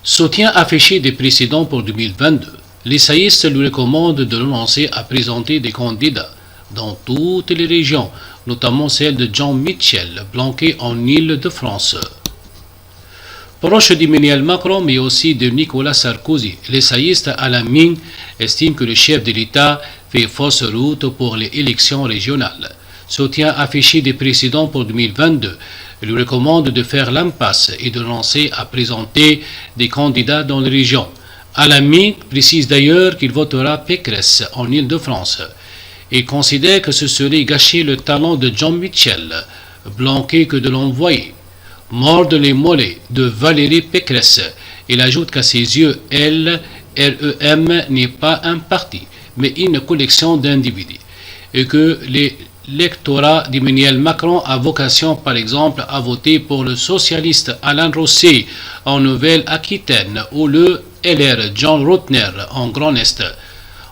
Soutien affiché des présidents pour 2022. L'essayiste lui recommande de renoncer à présenter des candidats dans toutes les régions, notamment celle de Jean Michel Blanquer en Île-de-France. Proche d'Emmanuel Macron, mais aussi de Nicolas Sarkozy, l'essayiste Alain Ming estime que le chef de l'État fait fausse route pour les élections régionales. Soutien affiché des présidents pour 2022 lui recommande de faire l'impasse et de renoncer à présenter des candidats dans les régions. Alain Ming précise d'ailleurs qu'il votera Pécresse en Île-de-France. Il considère que ce serait gâcher le talent de Jean Michel Blanquer que de l'envoyer. Mordre les mollets de Valérie Pécresse. Il ajoute qu'à ses yeux, LREM n'est pas un parti, mais une collection d'individus, et que l'électorat d'Emmanuel Macron a vocation, par exemple, à voter pour le socialiste Alain Rosset en Nouvelle-Aquitaine ou le LR John Rotner en Grand Est.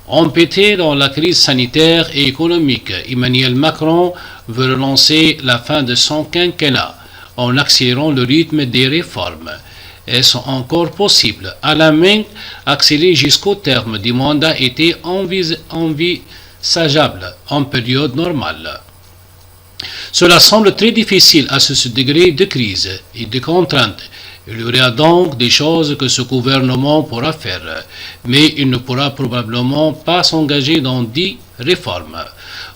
Empêtré dans la crise sanitaire et économique, Emmanuel Macron veut relancer la fin de son quinquennat en accélérant le rythme des réformes. Est-ce encore possible? Alain Ming, accélérer jusqu'au terme du mandat était envisageable en période normale. Cela semble très difficile à ce degré de crise et de contrainte. Il y aura donc des choses que ce gouvernement pourra faire, mais il ne pourra probablement pas s'engager dans 10 réformes.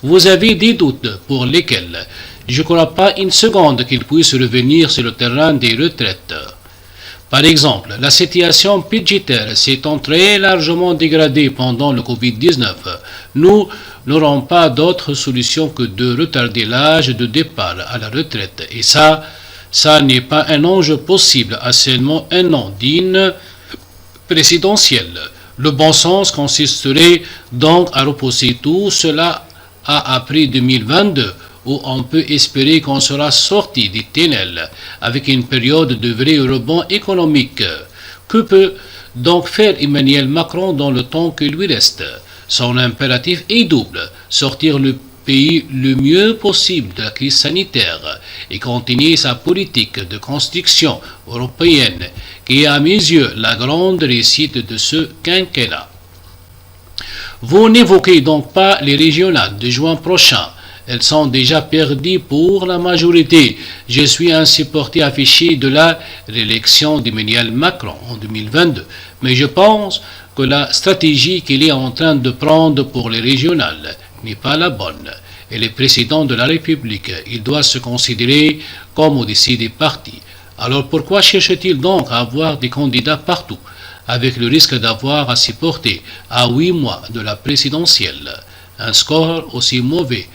Vous avez des doutes pour lesquels je ne crois pas une seconde qu'il puisse revenir sur le terrain des retraites. Par exemple, la situation budgétaire s'étant très largement dégradée pendant le Covid-19, nous n'aurons pas d'autre solution que de retarder l'âge de départ à la retraite. Et ça n'est pas un enjeu possible à seulement un an d'une présidentielle. Le bon sens consisterait donc à repousser tout cela à après 2022, où on peut espérer qu'on sera sorti du tunnel avec une période de vrai rebond économique. Que peut donc faire Emmanuel Macron dans le temps qui lui reste? Son impératif est double: sortir le pays le mieux possible de la crise sanitaire et continuer sa politique de construction européenne qui est à mes yeux la grande réussite de ce quinquennat. Vous n'évoquez donc pas les régionales de juin prochain. Elles sont déjà perdues pour la majorité. Je suis un supporter affiché de la réélection d'Emmanuel Macron en 2022, mais je pense que la stratégie qu'il est en train de prendre pour les régionales n'est pas la bonne. Et le président de la République, il doit se considérer comme au-dessus des partis. Alors pourquoi cherche-t-il donc à avoir des candidats partout, avec le risque d'avoir à supporter à 8 mois de la présidentielle un score aussi mauvais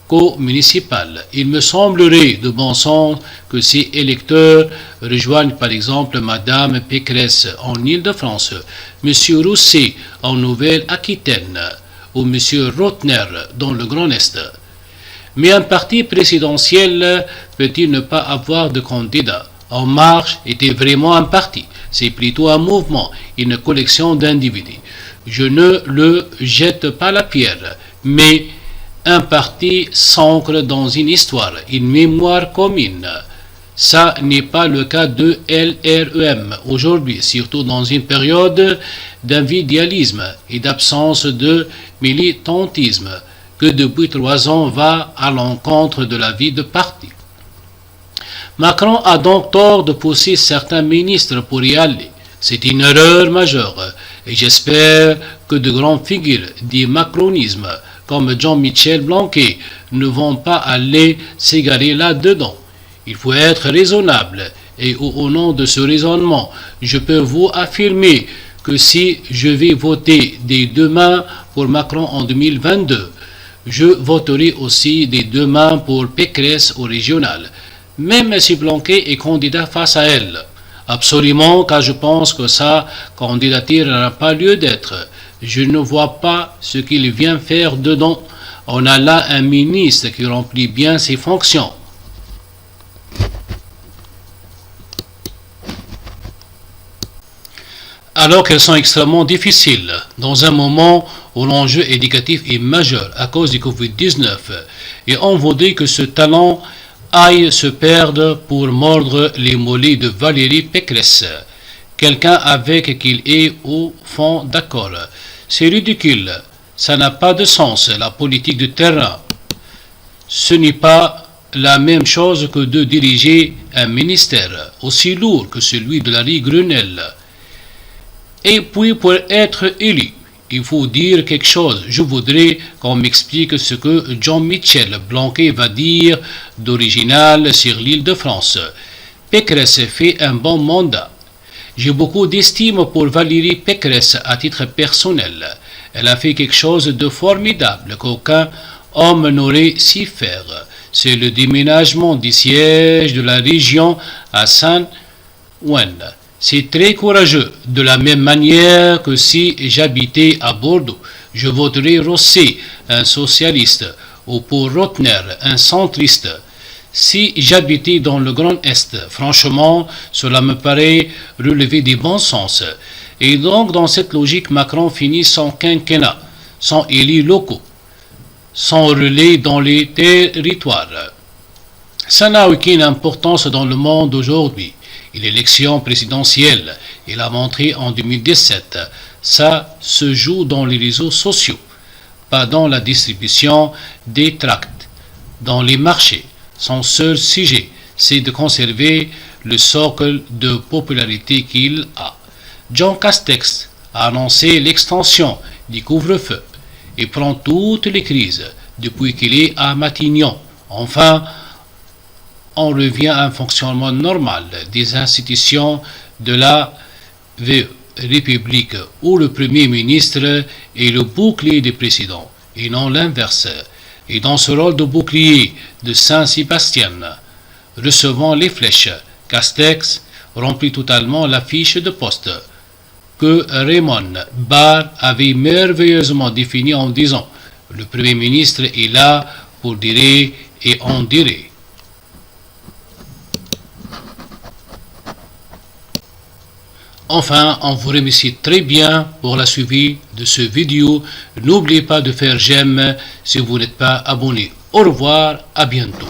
qu'au municipal? Il me semblerait de bon sens que ces électeurs rejoignent par exemple Madame Pécresse en Île-de-France, M. Rousset en Nouvelle-Aquitaine ou M. Rotner dans le Grand Est. Mais un parti présidentiel peut-il ne pas avoir de candidat? En Marche était vraiment un parti, c'est plutôt un mouvement, une collection d'individus. Je ne le jette pas la pierre, mais un parti s'ancre dans une histoire, une mémoire commune. Ça n'est pas le cas de LREM aujourd'hui, surtout dans une période d'individualisme et d'absence de militantisme que depuis 3 ans va à l'encontre de la vie de parti. Macron a donc tort de pousser certains ministres pour y aller. C'est une erreur majeure et j'espère que de grandes figures du macronisme comme Jean-Michel Blanquer ne vont pas aller s'égarer là-dedans. Il faut être raisonnable et au nom de ce raisonnement, je peux vous affirmer que si je vais voter dès demain pour Macron en 2022, je voterai aussi dès demain pour Pécresse au régional, même si Blanquer est candidat face à elle. Absolument, car je pense que sa candidature n'a pas lieu d'être. Je ne vois pas ce qu'il vient faire dedans. On a là un ministre qui remplit bien ses fonctions. Alors qu'elles sont extrêmement difficiles, dans un moment où l'enjeu éducatif est majeur à cause du Covid-19, et on voudrait que ce talent aille se perdre pour mordre les mollets de Valérie Pécresse. quelqu'un avec qui il est au fond d'accord. C'est ridicule, ça n'a pas de sens, la politique de terrain. Ce n'est pas la même chose que de diriger un ministère aussi lourd que celui de Larry Grenell. Et puis pour être élu, il faut dire quelque chose. Je voudrais qu'on m'explique ce que John Michel Blanquet va dire d'original sur l'île de France. Pécresse fait un bon mandat. J'ai beaucoup d'estime pour Valérie Pécresse à titre personnel. Elle a fait quelque chose de formidable qu'aucun homme n'aurait su faire. C'est le déménagement du siège de la région à Saint-Ouen. C'est très courageux, de la même manière que si j'habitais à Bordeaux, je voterais Rosset, un socialiste, ou pour Rotner, un centriste. Si j'habitais dans le Grand Est, franchement, cela me paraît relever du bon sens. Et donc, dans cette logique, Macron finit son quinquennat, sans élus locaux, sans relais dans les territoires. Ça n'a aucune importance dans le monde aujourd'hui. Et l'élection présidentielle et la montré en 2017, ça se joue dans les réseaux sociaux, pas dans la distribution des tracts, dans les marchés. Son seul sujet, c'est de conserver le socle de popularité qu'il a. Jean Castex a annoncé l'extension du couvre-feu et prend toutes les crises depuis qu'il est à Matignon. Enfin, on revient à un fonctionnement normal des institutions de la République où le Premier ministre est le bouclier du président et non l'inverse. Et dans ce rôle de bouclier de Saint-Sébastien, recevant les flèches, Castex remplit totalement la fiche de poste que Raymond Barre avait merveilleusement définie en disant « Le Premier ministre est là pour dire et on dirait ». Enfin, on vous remercie très bien pour la suivi de ce vidéo. N'oubliez pas de faire j'aime si vous n'êtes pas abonné. Au revoir, à bientôt.